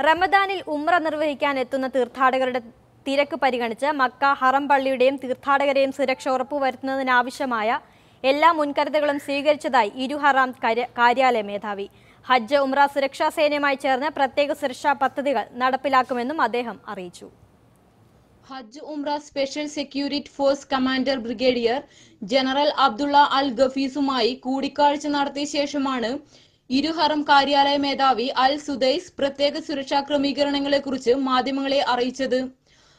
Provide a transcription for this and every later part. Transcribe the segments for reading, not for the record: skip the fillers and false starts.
റമദാനിൽ ഉംറ നിർവഹിക്കാൻ എത്തുന്ന തീർത്ഥാടകരുടെ തിരക്ക് പരിഗണിച്ച് മക്ക ഹറം പള്ളിയുടെയും തീർത്ഥാടകരെയും സുരക്ഷ ഉറപ്പുവരുത്തുന്നതിനാവശ്യമായ എല്ലാ മുൻകരുതലുകളും സ്വീകരിച്ചതായി ഇരുഹറാം കാര്യാലയ മേധാവി. ഹജ്ജ് ഉംറ സുരക്ഷാ സേനയുമായി ചേർന്ന് പ്രത്യേക സുരക്ഷാ പദ്ധതികൾ നടപ്പിലാക്കുമെന്നും അദ്ദേഹം അറിയിച്ചു. ഹജ്ജ് ഉംറ special security force commander brigadier general Abdullah Al ഗഫീസുമായി കൂടിക്കാഴ്ച നടത്തിയ ശേഷമാണ് ഇരുഹറം കാര്യാലയ മേധാവി അൽ സുദൈസ് പ്രത്യേക സുരക്ഷാ ക്രമീകരണങ്ങളെക്കുറിച്ച് മാധ്യമങ്ങളെ അറിയിച്ചത്.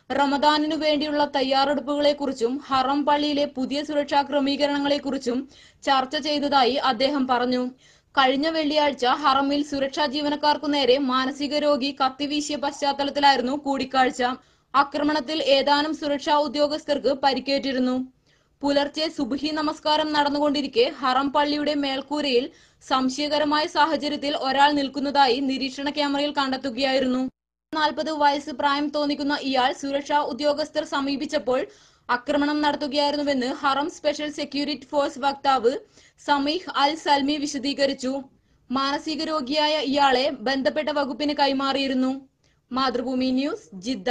റമദാനിനു വേണ്ടിയുള്ള തയ്യാറെടുപ്പുകളെക്കുറിച്ചും ഹറം പള്ളിയിലെ പുതിയ സുരക്ഷാ ക്രമീകരണങ്ങളെക്കുറിച്ചും ചർച്ച ചെയ്തതായി അദ്ദേഹം പറഞ്ഞു. കഴിഞ്ഞ വെള്ളിയാഴ്ച ഹറമിൽ സുരക്ഷാ ജീവനക്കാർക്കു നേരെ മാനസിക രോഗി കത്തിവീശിയ പശ്ചാത്തലത്തിലായിരുന്നു കൂടിക്കാഴ്ച. ആക്രമണത്തിൽ ഏതാനും സുരക്ഷാ ഉദ്യോഗസ്ഥർക്ക് പരിക്കേറ്റിരുന്നു. പുലർച്ചെ സുബ്ഹി നമസ്കാരം നടന്നുകൊണ്ടിരിക്കെ ഹറം പള്ളിയുടെ മേൽക്കൂരയിൽ സംശയകരമായ സാഹചര്യത്തിൽ ഒരാൾ നിൽക്കുന്നതായി നിരീക്ഷണ ക്യാമറയിൽ കണ്ടെത്തുകയായിരുന്നു. 40 വയസ്സ് പ്രായം തോന്നിക്കുന്ന ഇയാൾ സുരക്ഷാ ഉദ്യോഗസ്ഥർ സമീപിച്ചപ്പോൾ ആക്രമണം നടത്തുകയായിരുന്നുവെന്ന് ഹറം സ്പെഷ്യൽ സെക്യൂരിറ്റി ഫോഴ്സ് വക്താവ് സമീഹ് അൽ സൽമി വിശദീകരിച്ചു. മാനസിക രോഗിയായ ഇയാളെ ബന്ധപ്പെട്ട വകുപ്പിന് കൈമാറിയിരുന്നു. Mathrubhumi news, Jeddah.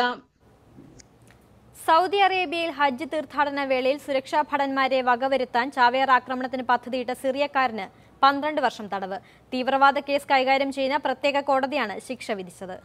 സൗദി അറേബ്യയിൽ ഹജ്ജ് തീർത്ഥാടന വേളയിൽ സുരക്ഷാ ഭടന്മാരെ വകവരുത്താൻ ചാവേർ ആക്രമണത്തിന് പദ്ധതിയിട്ട സിറിയക്കാരന് 12 വർഷം തടവ്. തീവ്രവാദ കേസ് കൈകാര്യം ചെയ്യുന്ന പ്രത്യേക കോടതിയാണ് ശിക്ഷ വിധിച്ചത്.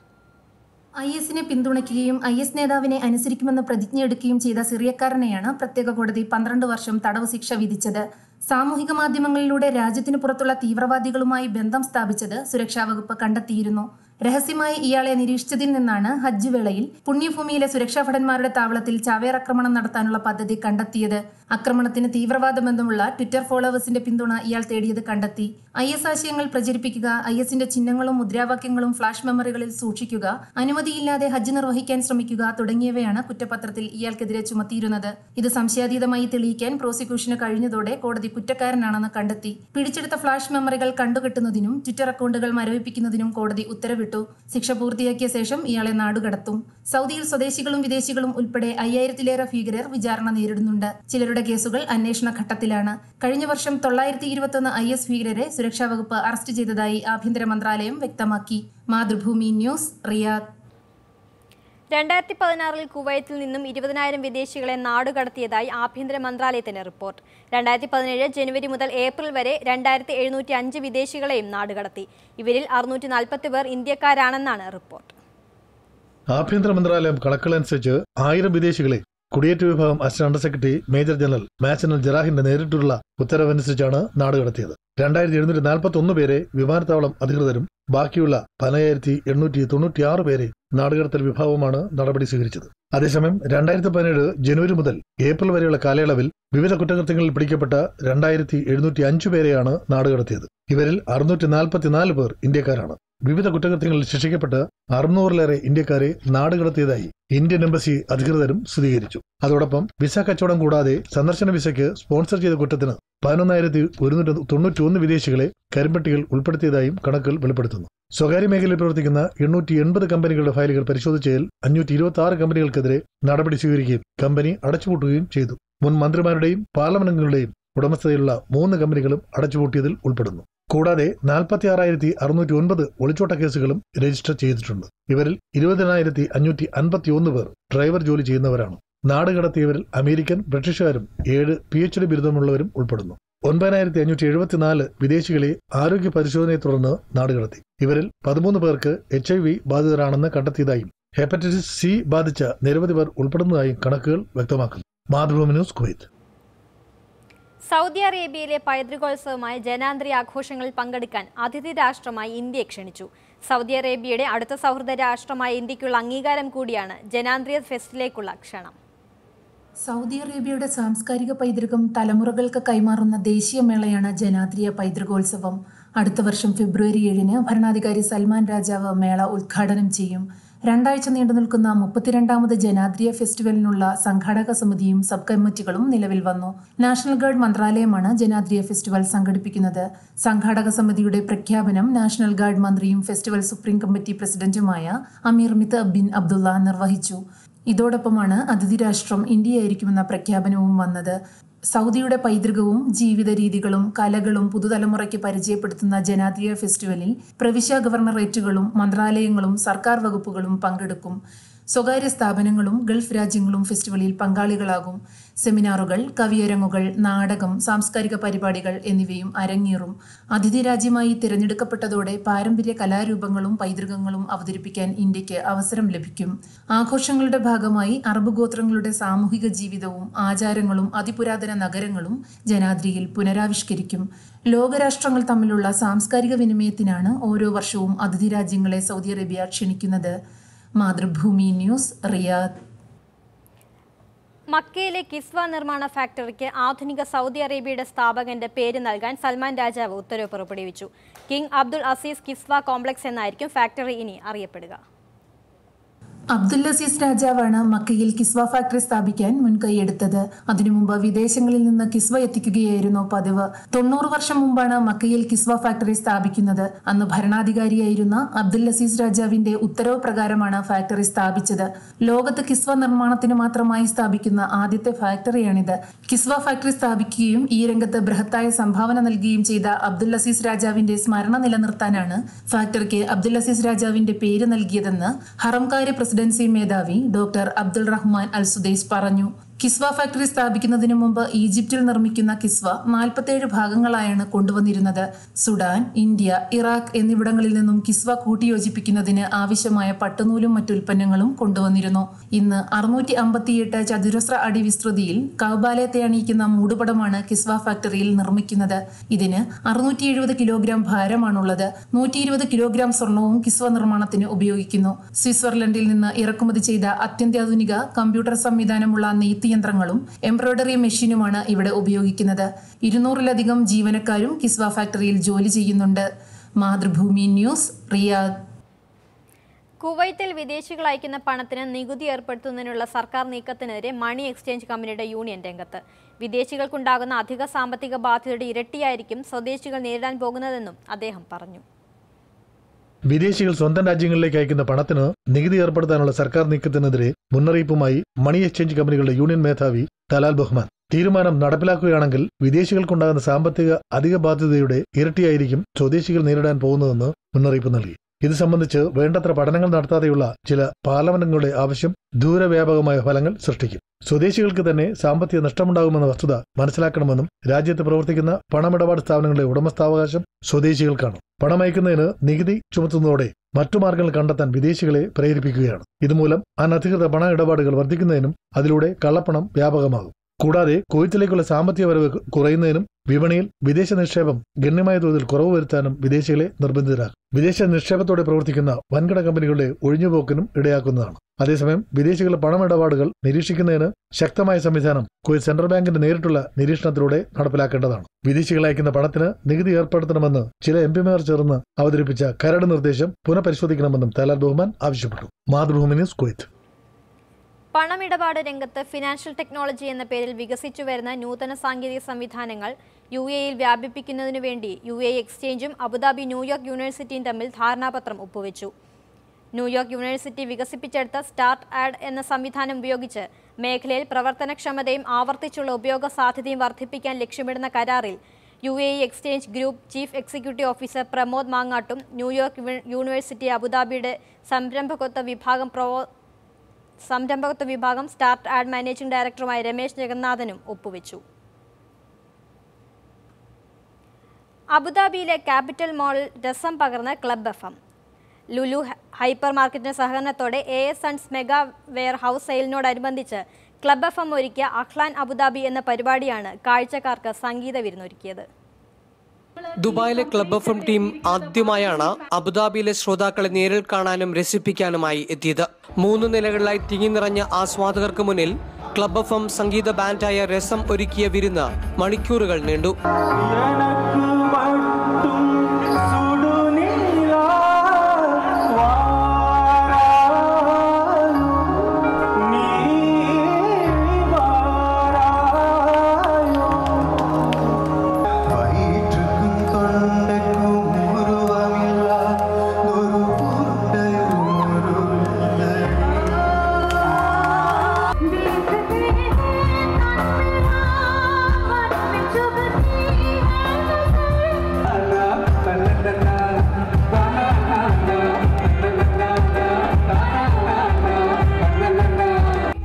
IS-നെ പിന്തുണയ്ക്കുകയും IS നേതാവിനെ അനുസരിക്കുമെന്ന് പ്രതിജ്ഞയെടുക്കുകയും ചെയ്ത സിറിയക്കാരനെയാണ് പ്രത്യേക കോടതി 12 വർഷം തടവ് ശിക്ഷ വിധിച്ചത്. സാമൂഹിക മാധ്യമങ്ങളിലൂടെ രാജ്യത്തിന് പുറത്തുള്ള തീവ്രവാദികളുമായി ബന്ധം സ്ഥാപിച്ചത് സുരക്ഷാ വകുപ്പ് കണ്ടെത്തിയിരുന്നു. രഹസ്യമായി ഇയാളെ നിരീക്ഷിച്ചതിൽ നിന്നാണ് ഹജ്ജ് വേളയിൽ പുണ്യഭൂമിയിലെ സുരക്ഷാ ഭടന്മാരുടെ താവളത്തിൽ ചാവേർ ആക്രമണം നടത്താനുള്ള പദ്ധതി കണ്ടെത്തിയത്. ആക്രമണത്തിന് തീവ്രവാദ ബന്ധമുള്ള ട്വിറ്റർ ഫോളോവേഴ്സിന്റെ പിന്തുണ ഇയാൾ തേടിയത് കണ്ടെത്തി. IS ആശയങ്ങൾ പ്രചരിപ്പിക്കുക, IS-ന്റെ ചിഹ്നങ്ങളും മുദ്രാവാക്യങ്ങളും ഫ്ലാഷ് മെമ്മറികളിൽ സൂക്ഷിക്കുക, അനുമതിയില്ലാതെ ഹജ്ജ് നിർവഹിക്കാൻ ശ്രമിക്കുക തുടങ്ങിയവയാണ് കുറ്റപത്രത്തിൽ ഇയാൾക്കെതിരെ ചുമത്തിയിരുന്നത്. ഇത് സംശയാതീതമായി തെളിയിക്കാൻ പ്രോസിക്യൂഷന് കഴിഞ്ഞതോടെ കോടതി കുറ്റക്കാരനാണെന്ന് കണ്ടെത്തി. പിടിച്ചെടുത്ത ഫ്ലാഷ് മെമ്മറികൾ കണ്ടുകെട്ടുന്നതിനും ട്വിറ്റർ അക്കൗണ്ടുകൾ മരവിപ്പിക്കുന്നതിനും കോടതി ഉത്തരവിട്ടു. ശിക്ഷ പൂർത്തിയാക്കിയ ശേഷം ഇയാളെ നാടുകടത്തും. സൗദിയിൽ സ്വദേശികളും വിദേശികളും ഉൾപ്പെടെ 5000-ലേറെ ഭീകരർ വിചാരണ നേരിടുന്നുണ്ട്. ചിലരുടെ കേസുകൾ അന്വേഷണ ഘട്ടത്തിലാണ്. കഴിഞ്ഞ വർഷം 921 IS ഭീകരരെ സുരക്ഷാ വകുപ്പ് അറസ്റ്റ് ചെയ്തതായി ആഭ്യന്തര മന്ത്രാലയം വ്യക്തമാക്കി. Mathrubhumi news, Riyadh. 2016 കുവൈത്തിൽ നിന്നും 20,000 വിദേശികളെ നാടുകടത്തിയതായി ആഭ്യന്തര മന്ത്രാലയത്തിന്റെ റിപ്പോർട്ട്. 2017 ജനുവരി മുതൽ ഏപ്രിൽ വരെ 2705 വിദേശികളെയും നാടുകടത്തി. ഇവരിൽ 640 പേർ ഇന്ത്യക്കാരാണെന്നാണ് റിപ്പോർട്ട്. ആഭ്യന്തര മന്ത്രാലയം കണക്കുകളനുസരിച്ച് 1000 വിദേശികളെ കുടിയേറ്റ വിഭാഗം assistant under secretary major general മാച്ചനൽ ജറാഹിന്റെ നേരിട്ടുള്ള ഉത്തരവനുസരിച്ചാണ് നാടുകടത്തിയത്. 2741 പേരെ വിമാനത്താവളം അധികൃതരും ബാക്കിയുള്ള 10896 പേരെ നാടുകടത്തൽ വിഭാഗവുമാണ് നടപടി സ്വീകരിച്ചത്. അതേസമയം 2017 ജനുവരി മുതൽ ഏപ്രിൽ വരെയുള്ള കാലയളവിൽ വിവിധ കുറ്റകൃത്യങ്ങളിൽ പിടിക്കപ്പെട്ട 2705 പേരെയാണ് നാടുകടത്തിയത്. ഇവരിൽ 644 പേർ ഇന്ത്യക്കാരാണ്. വിവിധ കുറ്റകൃത്യങ്ങളിൽ ശിക്ഷിക്കപ്പെട്ട് 600-ലേറെ ഇന്ത്യക്കാരെ നാടുകടത്തിയതായി ഇന്ത്യൻ എംബസി അധികൃതരും സ്ഥിരീകരിച്ചു. അതോടൊപ്പം വിസ കച്ചവടം കൂടാതെ സന്ദർശന വിസയ്ക്ക് സ്പോൺസർ ചെയ്ത കുറ്റത്തിന് 11,191 വിദേശികളെ കരിമ്പട്ടികയിൽ ഉൾപ്പെടുത്തിയതായും കണക്കുകൾ വെളിപ്പെടുത്തുന്നു. സ്വകാര്യ മേഖലയിൽ പ്രവർത്തിക്കുന്ന 880 കമ്പനികളുടെ ഫയലുകൾ പരിശോധിച്ചതിൽ 526 കമ്പനികൾക്കെതിരെ നടപടി സ്വീകരിക്കുകയും കമ്പനി അടച്ചുപൂട്ടുകയും ചെയ്തു. മുൻ മന്ത്രിമാരുടെയും പാർലമെന്റ് അംഗങ്ങളുടെയും ഉടമസ്ഥതയിലുള്ള 3 കമ്പനികളും അടച്ചുപൂട്ടിയതിൽ ഉൾപ്പെടുന്നു. കൂടാതെ 46,609 ഒളിച്ചോട്ട കേസുകളും രജിസ്റ്റർ ചെയ്തിട്ടുണ്ട്. ഇവരിൽ 20,551 പേർ ഡ്രൈവർ ജോലി ചെയ്യുന്നവരാണ്. നാടുകടത്തിയവരിൽ അമേരിക്കൻ, ബ്രിട്ടീഷുകാരും 7 PhD ബിരുദമുള്ളവരും ഉൾപ്പെടുന്നു. 9,574 വിദേശികളെ ആരോഗ്യ പരിശോധനയെ തുടർന്ന് നാടുകടത്തി. ഇവരിൽ 13 പേർക്ക് HIV ബാധിതരാണെന്ന് കണ്ടെത്തിയതായും ഹെപ്പറ്റൈറ്റിസ് C ബാധിച്ച നിരവധി പേർ ഉൾപ്പെടുന്നതായും കണക്കുകൾ വ്യക്തമാക്കുന്നു. Mathrubhumi news, Kuwait. സൗദി അറേബ്യയിലെ പൈതൃകോത്സവമായ ജനാന്ദ്രി ആഘോഷങ്ങളിൽ പങ്കെടുക്കാൻ അതിഥി രാഷ്ട്രമായി ഇന്ത്യയെ ക്ഷണിച്ചു. സൗദി അറേബ്യയുടെ അടുത്ത സൗഹൃദ രാഷ്ട്രമായ ഇന്ത്യക്കുള്ള അംഗീകാരം കൂടിയാണ് ജനാന്ദ്രിയ ഫെസ്റ്റിലേക്കുള്ള ക്ഷണം. സൗദി അറേബ്യയുടെ സാംസ്കാരിക പൈതൃകം തലമുറകൾക്ക് കൈമാറുന്ന ദേശീയ മേളയാണ് ജനാദ്രിയ പൈതൃകോത്സവം. അടുത്ത വർഷം ഫെബ്രുവരി 7-ന് ഭരണാധികാരി സൽമാൻ രാജാവ് മേള ഉദ്ഘാടനം ചെയ്യും. 2 ആഴ്ച നീണ്ടുനിൽക്കുന്ന 32ാമത് ജനാദ്രിയ ഫെസ്റ്റിവലിനുള്ള സംഘാടക സമിതിയും സബ് കമ്മിറ്റികളും നിലവിൽ വന്നു. നാഷണൽ ഗാർഡ് മന്ത്രാലയമാണ് ജനാദ്രിയ ഫെസ്റ്റിവൽ സംഘടിപ്പിക്കുന്നത്. സംഘാടക സമിതിയുടെ പ്രഖ്യാപനം നാഷണൽ ഗാർഡ് മന്ത്രിയും ഫെസ്റ്റിവൽ സുപ്രീം കമ്മിറ്റി പ്രസിഡന്റുമായ അമീർ മിത്ത് ബിൻ അബ്ദുള്ള നിർവഹിച്ചു. ഇതോടൊപ്പമാണ് അതിഥി രാഷ്ട്രം ഇന്ത്യയായിരിക്കുമെന്ന പ്രഖ്യാപനവും വന്നത്. സൗദിയുടെ പൈതൃകവും ജീവിത രീതികളും കലകളും പുതുതലമുറയ്ക്ക് പരിചയപ്പെടുത്തുന്ന ജനാധിപത്യ ഫെസ്റ്റിവലിൽ പ്രവിശ്യ ഗവർണറേറ്റുകളും മന്ത്രാലയങ്ങളും സർക്കാർ വകുപ്പുകളും പങ്കെടുക്കും. സ്വകാര്യ സ്ഥാപനങ്ങളും ഗൾഫ് രാജ്യങ്ങളും ഫെസ്റ്റിവലിൽ പങ്കാളികളാകും. സെമിനാറുകൾ, കവിയരങ്ങുകൾ, നാടകം, സാംസ്കാരിക പരിപാടികൾ എന്നിവയും അരങ്ങേറും. അതിഥി രാജ്യമായി തിരഞ്ഞെടുക്കപ്പെട്ടതോടെ പാരമ്പര്യ കലാരൂപങ്ങളും പൈതൃകങ്ങളും അവതരിപ്പിക്കാൻ ഇന്ത്യക്ക് അവസരം ലഭിക്കും. ആഘോഷങ്ങളുടെ ഭാഗമായി അറബ് ഗോത്രങ്ങളുടെ സാമൂഹിക ജീവിതവും ആചാരങ്ങളും അതിപുരാതന നഗരങ്ങളും ജനാദ്രിയിൽ പുനരാവിഷ്കരിക്കും. ലോകരാഷ്ട്രങ്ങൾ തമ്മിലുള്ള സാംസ്കാരിക വിനിമയത്തിനാണ് ഓരോ വർഷവും അതിഥി രാജ്യങ്ങളെ സൗദി അറേബ്യ ക്ഷണിക്കുന്നത്. Mathrubhumi news, Riyadh. മക്കയിലെ കിസ്വ നിർമ്മാണ ഫാക്ടറിക്ക് ആധുനിക സൗദി അറേബ്യയുടെ സ്ഥാപകന്റെ പേര് നൽകാൻ സൽമാൻ രാജാവ് ഉത്തരവ് പുറപ്പെടുവിച്ചു. കിങ് അബ്ദുൽ അസീസ് കിസ്വ കോംപ്ലക്സ് എന്നായിരിക്കും ഫാക്ടറി ഇനി അറിയപ്പെടുക. അബ്ദുൽ അസീസ് രാജാവാണ് മക്കയിൽ കിസ്വ ഫാക്ടറി സ്ഥാപിക്കാൻ മുൻകൈയെടുത്തത്. അതിനു മുമ്പ് വിദേശങ്ങളിൽ നിന്ന് കിസ്വ എത്തിക്കുകയായിരുന്നു പതിവ്. 90 വർഷം മുമ്പാണ് മക്കയിൽ കിസ്വ ഫാക്ടറി സ്ഥാപിക്കുന്നത്. അന്ന് ഭരണാധികാരിയായിരുന്ന അബ്ദുൽ അസീസ് രാജാവിന്റെ ഉത്തരവ് പ്രകാരമാണ് ഫാക്ടറി സ്ഥാപിച്ചത്. ലോകത്ത് കിസ്വ നിർമ്മാണത്തിന് മാത്രമായി സ്ഥാപിക്കുന്ന ആദ്യത്തെ ഫാക്ടറിയാണിത്. കിസ്വ ഫാക്ടറി സ്ഥാപിക്കുകയും ഈ രംഗത്ത് ബൃഹത്തായ സംഭാവന നൽകുകയും ചെയ്ത അബ്ദുൽ അസീസ് രാജാവിന്റെ സ്മരണ നിലനിർത്താനാണ് ഫാക്ടറിക്ക് അബ്ദുൽ അസീസ് രാജാവിന്റെ പേര് നൽകിയതെന്ന് ഹറംകാരി പ്രസിഡൻസി മേധാവി ഡോക്ടർ അബ്ദുൾ റഹ്മാൻ അൽ സുദൈസ് പറഞ്ഞു. കിസ്വ ഫാക്ടറി സ്ഥാപിക്കുന്നതിനു മുമ്പ് ഈജിപ്തിൽ നിർമ്മിക്കുന്ന കിസ്വ 47 ഭാഗങ്ങളായാണ് കൊണ്ടുവന്നിരുന്നത്. സുഡാൻ, ഇന്ത്യ, ഇറാഖ് എന്നിവിടങ്ങളിൽ നിന്നും കിസ്വ കൂട്ടിയോജിപ്പിക്കുന്നതിന് ആവശ്യമായ പട്ടുനൂലും മറ്റുൽപ്പന്നങ്ങളും കൊണ്ടുവന്നിരുന്നു. ഇന്ന് 658 ചതുരശ്ര അടി വിസ്തൃതിയിൽ കഅബാലയത്തെ അണിയിക്കുന്ന മൂടുപടമാണ് കിസ്വ ഫാക്ടറിയിൽ നിർമ്മിക്കുന്നത്. ഇതിന് 670 കിലോഗ്രാം ഭാരമാണുള്ളത്. 120 കിലോഗ്രാം സ്വർണവും കിസ്വ നിർമ്മാണത്തിന് ഉപയോഗിക്കുന്നു. സ്വിറ്റ്സർലൻഡിൽ നിന്ന് ഇറക്കുമതി ചെയ്ത അത്യന്താധുനിക കമ്പ്യൂട്ടർ സംവിധാനമുള്ള നെയ്ത്ത് യന്ത്രങ്ങളും എംബ്രോയിഡറി മെഷീനുമാണ് ഇവിടെ ഉപയോഗിക്കുന്നത്. 200-ലധികം ജീവനക്കാരും കിസ്വ ഫാക്ടറിയിൽ ജോലി ചെയ്യുന്നുണ്ട്. Mathrubhumi news, Riyadh. കുവൈത്തിൽ വിദേശികൾ അയക്കുന്ന പണത്തിന് നികുതി ഏർപ്പെടുത്തുന്നതിനുള്ള സർക്കാർ നീക്കത്തിനെതിരെ മണി എക്സ്ചേഞ്ച് കമ്പനിയുടെ യൂണിയൻ രംഗത്ത്. വിദേശികൾക്കുണ്ടാകുന്ന അധിക സാമ്പത്തിക ബാധ്യതയുടെ ഇരട്ടിയായിരിക്കും സ്വദേശികൾ നേരിടാൻ പോകുന്നതെന്നും അദ്ദേഹം പറഞ്ഞു. വിദേശികൾ സ്വന്തം രാജ്യങ്ങളിലേക്ക് അയക്കുന്ന പണത്തിന് നികുതി ഏർപ്പെടുത്താനുള്ള സർക്കാർ നീക്കത്തിനെതിരെ മുന്നറിയിപ്പുമായി മണി എക്സ്ചേഞ്ച് കമ്പനികളുടെ യൂണിയൻ മേധാവി തലാൽ ബഹ്മാൻ. തീരുമാനം നടപ്പിലാക്കുകയാണെങ്കിൽ വിദേശികൾക്കുണ്ടാകുന്ന സാമ്പത്തിക അധിക ബാധ്യതയുടെ ഇരട്ടിയായിരിക്കും സ്വദേശികൾ നേരിടാൻ പോകുന്നതെന്ന് മുന്നറിയിപ്പ് നൽകി. ഇത് സംബന്ധിച്ച് വേണ്ടത്ര പഠനങ്ങൾ നടത്താതെയുള്ള ചില പാർലമെന്റുകളുടെ ആവശ്യം ദൂരവ്യാപകമായ ഫലങ്ങൾ സൃഷ്ടിക്കും. സ്വദേശികൾക്ക് തന്നെ സാമ്പത്തിക നഷ്ടമുണ്ടാകുമെന്ന വസ്തുത മനസ്സിലാക്കണമെന്നും രാജ്യത്ത് പ്രവർത്തിക്കുന്ന പണമിടപാട് സ്ഥാപനങ്ങളുടെ ഉടമസ്ഥാവകാശം സ്വദേശികൾക്കാണ്. പണമയക്കുന്നതിന് നികുതി ചുമത്തുന്നതോടെ മറ്റു മാർഗങ്ങൾ കണ്ടെത്താൻ വിദേശികളെ പ്രേരിപ്പിക്കുകയാണ്. ഇതുമൂലം അനധികൃത പണ ഇടപാടുകൾ വർദ്ധിക്കുന്നതിനും അതിലൂടെ കള്ളപ്പണം വ്യാപകമാകും. കൂടാതെ കുവൈത്തിലേക്കുള്ള സാമ്പത്തിക വരവ് കുറയുന്നതിനും വിപണിയിൽ വിദേശ നിക്ഷേപം ഗണ്യമായ തോതിൽ കുറവ് വരുത്താനും വിദേശികളെ നിർബന്ധിതരാകും. വിദേശ നിക്ഷേപത്തോടെ പ്രവർത്തിക്കുന്ന വൻകിട കമ്പനികളുടെ ഒഴിഞ്ഞുപോക്കിനും ഇടയാക്കുന്നതാണ്. അതേസമയം വിദേശികളുടെ പണമിടപാടുകൾ നിരീക്ഷിക്കുന്നതിന് ശക്തമായ സംവിധാനം കുവൈത്ത് സെൻട്രൽ ബാങ്കിന്റെ നേരിട്ടുള്ള നിരീക്ഷണത്തിലൂടെ നടപ്പിലാക്കേണ്ടതാണ്. വിദേശികൾ അയക്കുന്ന പണത്തിന് നികുതി ഏർപ്പെടുത്തണമെന്ന് ചില എംപിമാർ ചേർന്ന് അവതരിപ്പിച്ച കരട് നിർദ്ദേശം പുനഃപരിശോധിക്കണമെന്നും തലാൽ ബഹ്മാൻ ആവശ്യപ്പെട്ടു. Mathrubhumi news, Kuwait. പണമിടപാട് രംഗത്ത് ഫിനാൻഷ്യൽ ടെക്നോളജി എന്ന പേരിൽ വികസിച്ചു വരുന്ന നൂതന സാങ്കേതിക സംവിധാനങ്ങൾ UAE-യിൽ വ്യാപിപ്പിക്കുന്നതിനു വേണ്ടി UAE എക്സ്ചേഞ്ചും അബുദാബി ന്യൂയോർക്ക് യൂണിവേഴ്സിറ്റിയും തമ്മിൽ ധാരണാപത്രം ഒപ്പുവെച്ചു. ന്യൂയോർക്ക് യൂണിവേഴ്സിറ്റി വികസിപ്പിച്ചെടുത്ത സ്റ്റാർട്ട് ആഡ് എന്ന സംവിധാനം ഉപയോഗിച്ച് മേഖലയിൽ പ്രവർത്തനക്ഷമതയും ആവർത്തിച്ചുള്ള ഉപയോഗ സാധ്യതയും വർദ്ധിപ്പിക്കാൻ ലക്ഷ്യമിടുന്ന കരാറിൽ UAE exchange group chief executive officer Pramod മാങ്ങാട്ടും ന്യൂയോർക്ക് യൂണിവേഴ്സിറ്റി അബുദാബിയുടെ സംരംഭകത്വ വിഭാഗം സ്റ്റാർട്ട് ആഡ് മാനേജിംഗ് ഡയറക്ടറുമായ രമേശ് ജഗന്നാഥനും ഒപ്പുവെച്ചു. അബുദാബിയിലെ ക്യാപിറ്റൽ മാളിൽ രസം പകർന്ന ക്ലബ് FM. ലുലു ഹൈപ്പർ മാർക്കറ്റിന്റെ സഹകരണത്തോടെ AS sons mega warehouse സെയിലിനോടനുബന്ധിച്ച് ക്ലബ് FM ഒരുക്കിയ അഹ്ലാൻ അബുദാബി എന്ന പരിപാടിയാണ് കാഴ്ചക്കാർക്ക് സംഗീത വിരുന്നൊരുക്കിയത്. ദുബായിലെ ക്ലബ് FM ടീം ആദ്യമായാണ് അബുദാബിയിലെ ശ്രോതാക്കളെ നേരിൽ കാണാനും രസിപ്പിക്കാനുമായി എത്തിയത്. 3 നിലകളിലായി തിങ്ങി നിറഞ്ഞ ആസ്വാദകർക്ക് മുന്നിൽ ക്ലബ് FM സംഗീത ബാൻഡായ രസം ഒരുക്കിയ വിരുന്ന് മണിക്കൂറുകൾ നീണ്ടു.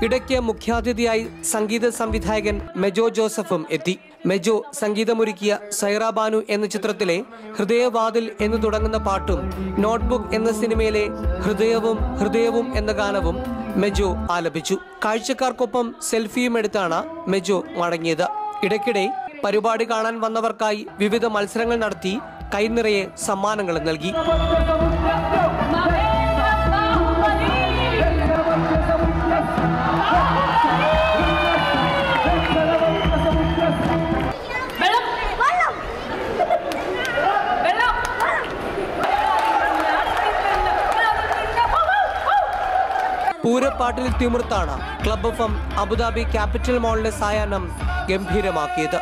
ഇടയ്ക്ക് മുഖ്യാതിഥിയായി സംഗീത സംവിധായകൻ മെജോ ജോസഫും എത്തി. മെജോ സംഗീതമൊരുക്കിയ സൈറ ബാനു എന്ന ചിത്രത്തിലെ ഹൃദയവാതിൽ എന്ന് തുടങ്ങുന്ന പാട്ടും നോട്ട്ബുക്ക് എന്ന സിനിമയിലെ ഹൃദയവും ഹൃദയവും എന്ന ഗാനവും മെജോ ആലപിച്ചു. കാഴ്ചക്കാർക്കൊപ്പം സെൽഫിയും എടുത്താണ് മെജോ മടങ്ങിയത്. ഇടയ്ക്കിടെ പരിപാടി കാണാൻ വന്നവർക്കായി വിവിധ മത്സരങ്ങൾ നടത്തി കൈനിറയെ സമ്മാനങ്ങൾ നൽകി. പൂരപ്പാട്ടിൽ തിമിർത്താണ് ക്ലബ് FM അബുദാബി ക്യാപിറ്റൽ മാളിലെ സായാഹ്നം ഗംഭീരമാക്കിയത്.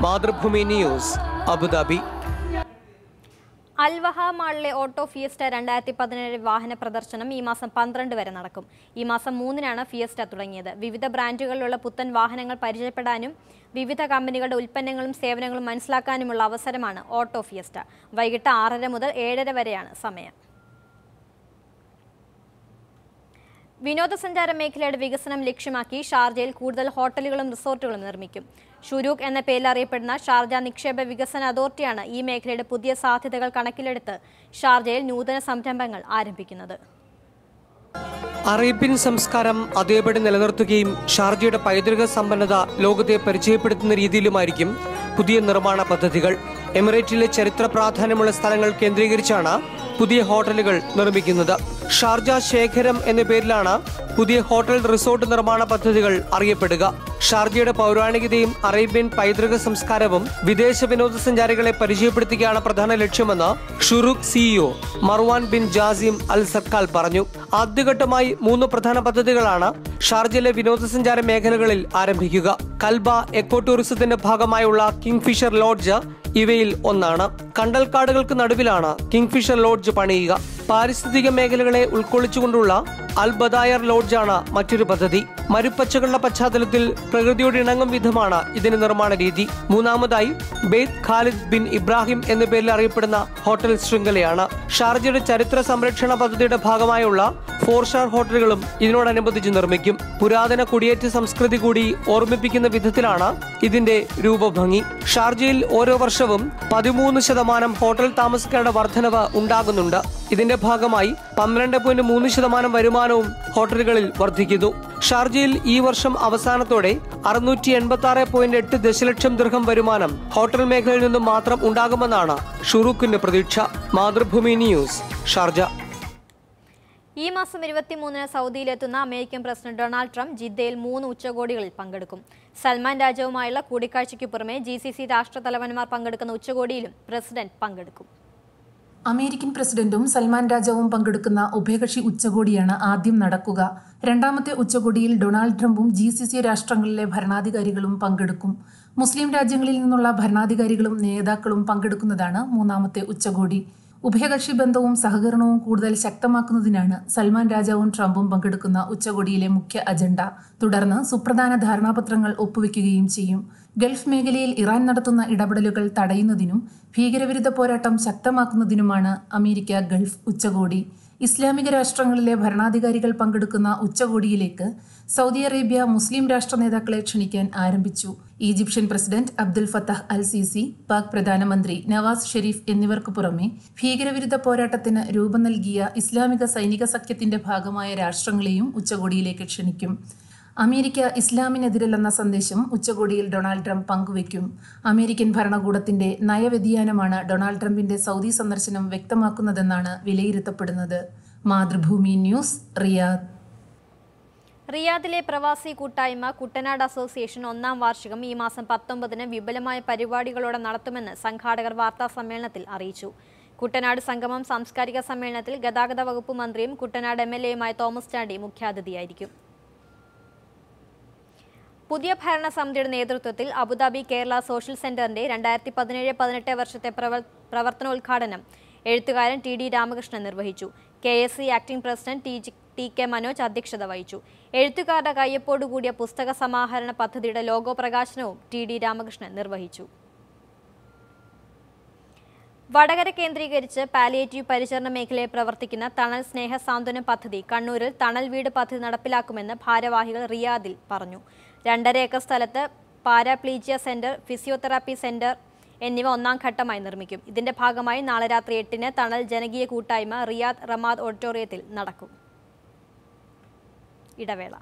Mathrubhumi news, Abu Dhabi. അൽവഹ മാളിലെ ഓട്ടോ ഫിയസ്റ്റ 2017 വാഹന പ്രദർശനം ഈ മാസം 12 വരെ നടക്കും. ഈ മാസം 3-നാണ് ഫിയസ്റ്റ തുടങ്ങിയത്. വിവിധ ബ്രാൻഡുകളിലുള്ള പുത്തൻ വാഹനങ്ങൾ പരിചയപ്പെടാനും വിവിധ കമ്പനികളുടെ ഉൽപ്പന്നങ്ങളും സേവനങ്ങളും മനസ്സിലാക്കാനുമുള്ള അവസരമാണ് ഓട്ടോ ഫിയസ്റ്റ. വൈകിട്ട് 6:30 മുതൽ 7:30 വരെയാണ് സമയം. വിനോദസഞ്ചാര മേഖലയുടെ വികസനം ലക്ഷ്യമാക്കി ഷാർജയിൽ കൂടുതൽ ഹോട്ടലുകളും റിസോർട്ടുകളും നിർമ്മിക്കും. ഷുരൂഖ് എന്ന പേരിൽ അറിയപ്പെടുന്ന ഷാർജ നിക്ഷേപ വികസന അതോറിറ്റിയാണ് ഈ മേഖലയുടെ പുതിയ സാധ്യതകൾ കണക്കിലെടുത്ത് ഷാർജയിൽ നൂതന സംരംഭങ്ങൾ ആരംഭിക്കുന്നത്. അറേബ്യൻ സംസ്കാരം അതേപടി നിലനിർത്തുകയും ഷാർജയുടെ പൈതൃക സമ്പന്നത ലോകത്തെ പരിചയപ്പെടുത്തുന്ന രീതിയിലുമായിരിക്കും പുതിയ നിർമ്മാണ പദ്ധതികൾ. എമിറേറ്റിലെ ചരിത്ര പ്രാധാന്യമുള്ള സ്ഥലങ്ങൾ കേന്ദ്രീകരിച്ചാണ് പുതിയ ഹോട്ടലുകൾ നിർമ്മിക്കുന്നത്. ഷാർജ ശേഖരം എന്ന പേരിലാണ് പുതിയ ഹോട്ടൽ റിസോർട്ട് നിർമ്മാണ പദ്ധതികൾ അറിയപ്പെടുക. ഷാർജയുടെ പൗരാണികതയും അറേബ്യൻ പൈതൃക സംസ്കാരവും വിദേശ വിനോദസഞ്ചാരികളെ പരിചയപ്പെടുത്തുകയാണ് പ്രധാന ലക്ഷ്യമെന്ന് Shurooq CEO Marwan bin Jassim Al Sarkal പറഞ്ഞു. ആദ്യഘട്ടമായി 3 പ്രധാന പദ്ധതികളാണ് ഷാർജയിലെ വിനോദസഞ്ചാര മേഖലകളിൽ ആരംഭിക്കുക. കൽബ എക്കോ ടൂറിസത്തിന്റെ ഭാഗമായുള്ള കിങ്ഫിഷർ ലോഡ്ജ് ഇവയിൽ ഒന്നാണ്. കണ്ടൽക്കാടുകൾക്ക് നടുവിലാണ് കിങ്ഫിഷർ ലോഡ്ജ് പണിയുക. പാരിസ്ഥിതിക മേഖലകളെ ഉൾക്കൊള്ളിച്ചുകൊണ്ടുള്ള അൽ ബദായർ ലോഡ്ജാണ് മറ്റൊരു പദ്ധതി. മരുപ്പച്ചകളുടെ പശ്ചാത്തലത്തിൽ പ്രകൃതിയോട് ഇണങ്ങും വിധമാണ് ഇതിന്റെ നിർമ്മാണ രീതി. മൂന്നാമതായി ബെയ്ത്ത് ഖാലിദ് ബിൻ ഇബ്രാഹിം എന്ന പേരിൽ അറിയപ്പെടുന്ന ഹോട്ടൽ ശൃംഖലയാണ്. ഷാർജയുടെ ചരിത്ര സംരക്ഷണ പദ്ധതിയുടെ ഭാഗമായുള്ള 4-സ്റ്റാർ ഹോട്ടലുകളും ഇതിനോടനുബന്ധിച്ച് നിർമ്മിക്കും. പുരാതന കുടിയേറ്റ സംസ്കൃതി കൂടി ഓർമ്മിപ്പിക്കുന്ന വിധത്തിലാണ് ഇതിന്റെ രൂപഭംഗി. ഷാർജയിൽ ഓരോ വർഷവും 13% ഹോട്ടൽ താമസക്കാരുടെ വർധനവ് ഉണ്ടാകുന്നുണ്ട്. ഇതിന്റെ ഭാഗമായി 12.3% വരുമാനവും ഹോട്ടലുകളിൽ വർദ്ധിക്കുന്നു. ഷാർജയിൽ ഈ വർഷം അവസാനത്തോടെ 686.8 ദശലക്ഷം ദിർഹം വരുമാനം ഹോട്ടൽ മേഖലയിൽ നിന്നും മാത്രം ഉണ്ടാകുമെന്നാണ് ഷുറൂഖിന്റെ പ്രതീക്ഷ. Mathrubhumi news, Sharjah. ഈ മാസം 23-ന് സൗദിയിലെത്തുന്ന അമേരിക്കൻ പ്രസിഡന്റ് ഡൊണാൾഡ് ട്രംപ് ജിദ്ദയിൽ 3 ഉച്ചകോടികളിൽ പങ്കെടുക്കും. സൽമാൻ രാജാവുമായുള്ള കൂടിക്കാഴ്ചയ്ക്ക് പുറമെ GCC രാഷ്ട്രതലവന്മാർ പങ്കെടുക്കുന്ന ഉച്ചകോടിയിലും പ്രസിഡന്റ് പങ്കെടുക്കും. അമേരിക്കൻ പ്രസിഡന്റും സൽമാൻ രാജാവും പങ്കെടുക്കുന്ന ഉഭയകക്ഷി ഉച്ചകോടിയാണ് ആദ്യം നടക്കുക. രണ്ടാമത്തെ ഉച്ചകോടിയിൽ ഡൊണാൾഡ് ട്രംപും GCC രാഷ്ട്രങ്ങളിലെ ഭരണാധികാരികളും പങ്കെടുക്കും. മുസ്ലിം രാജ്യങ്ങളിൽ നിന്നുള്ള ഭരണാധികാരികളും നേതാക്കളും പങ്കെടുക്കുന്നതാണ് മൂന്നാമത്തെ ഉച്ചകോടി. ഉഭയകക്ഷി ബന്ധവും സഹകരണവും കൂടുതൽ ശക്തമാക്കുന്നതിനാണ് സൽമാൻ രാജാവും ട്രംപും പങ്കെടുക്കുന്ന ഉച്ചകോടിയിലെ മുഖ്യ അജണ്ട. തുടർന്ന് സുപ്രധാന ധാരണാപത്രങ്ങൾ ഒപ്പുവെക്കുകയും ചെയ്യും. ഗൾഫ് മേഖലയിൽ ഇറാൻ നടത്തുന്ന ഇടപെടലുകൾ തടയുന്നതിനും ഭീകരവിരുദ്ധ പോരാട്ടം ശക്തമാക്കുന്നതിനുമാണ് അമേരിക്ക ഗൾഫ് ഉച്ചകോടി. ഇസ്ലാമിക രാഷ്ട്രങ്ങളിലെ ഭരണാധികാരികൾ പങ്കെടുക്കുന്ന ഉച്ചകോടിയിലേക്ക് സൗദി അറേബ്യ മുസ്ലിം രാഷ്ട്ര നേതാക്കളെ ക്ഷണിക്കാൻ ആരംഭിച്ചു. ഈജിപ്ഷ്യൻ പ്രസിഡന്റ് അബ്ദുൽ ഫത്തഹ് അൽ സിസി, പാക് പ്രധാനമന്ത്രി നവാസ് ഷെരീഫ് എന്നിവർക്ക് പുറമെ ഭീകരവിരുദ്ധ പോരാട്ടത്തിന് രൂപം നൽകിയ ഇസ്ലാമിക സൈനിക സഖ്യത്തിന്റെ ഭാഗമായ രാഷ്ട്രങ്ങളെയും ഉച്ചകോടിയിലേക്ക് ക്ഷണിക്കും. അമേരിക്ക ഇസ്ലാമിനെതിരല്ലെന്ന സന്ദേശം ഉച്ചകോടിയിൽ ഡൊണാൾഡ് ട്രംപ് പങ്കുവയ്ക്കും. അമേരിക്കൻ ഭരണകൂടത്തിന്റെ നയവ്യതിയാനമാണ് ഡൊണാൾഡ് ട്രംപിന്റെ സൗദി സന്ദർശനം വ്യക്തമാക്കുന്നതെന്നാണ് വിലയിരുത്തപ്പെടുന്നത്. Mathrubhumi news, Riyadh. റിയാദിലെ പ്രവാസി കൂട്ടായ്മ കുട്ടനാട് അസോസിയേഷൻ 1-ാം വാർഷികം ഈ മാസം 19-ന് വിപുലമായ പരിപാടികളോടെ നടത്തുമെന്ന് സംഘാടകർ വാർത്താ സമ്മേളനത്തിൽ അറിയിച്ചു. കുട്ടനാട് സംഗമം സാംസ്കാരിക സമ്മേളനത്തിൽ ഗതാഗത വകുപ്പ് മന്ത്രിയും കുട്ടനാട് MLA-യുമായ തോമസ് ചാണ്ടി മുഖ്യാതിഥിയായിരിക്കും. പുതിയ ഭരണസമിതിയുടെ നേതൃത്വത്തിൽ അബുദാബി കേരള സോഷ്യൽ സെന്ററിന്റെ 2017-18 വർഷത്തെ പ്രവർത്തനോദ്ഘാടനം എഴുത്തുകാരൻ TD രാമകൃഷ്ണൻ നിർവഹിച്ചു. KSC acting president TK Manoj അധ്യക്ഷത വഹിച്ചു. എഴുത്തുകാരുടെ കയ്യൊപ്പോടുകൂടിയ പുസ്തക സമാഹരണ പദ്ധതിയുടെ ലോഗോ പ്രകാശനവും TD രാമകൃഷ്ണൻ നിർവഹിച്ചു. വടകര കേന്ദ്രീകരിച്ച് പാലിയേറ്റീവ് പരിചരണ മേഖലയിൽ പ്രവർത്തിക്കുന്ന തണൽ സ്നേഹ സാന്ത്വനം പദ്ധതി കണ്ണൂരിൽ തണൽ വീട് പദ്ധതി നടപ്പിലാക്കുമെന്ന് ഭാരവാഹികൾ റിയാദിൽ പറഞ്ഞു. 2.5 ഏക്കർ സ്ഥലത്ത് പാരാപ്ലീജിയ സെന്റർ, ഫിസിയോതെറാപ്പി സെന്റർ എന്നിവ ഒന്നാം ഘട്ടമായി നിർമ്മിക്കും. ഇതിന്റെ ഭാഗമായി നാളെ രാത്രി 8-ന് തണൽ ജനകീയ കൂട്ടായ്മ റിയാദ് റമാദ് ഓഡിറ്റോറിയത്തിൽ നടക്കും. ഇടവേള.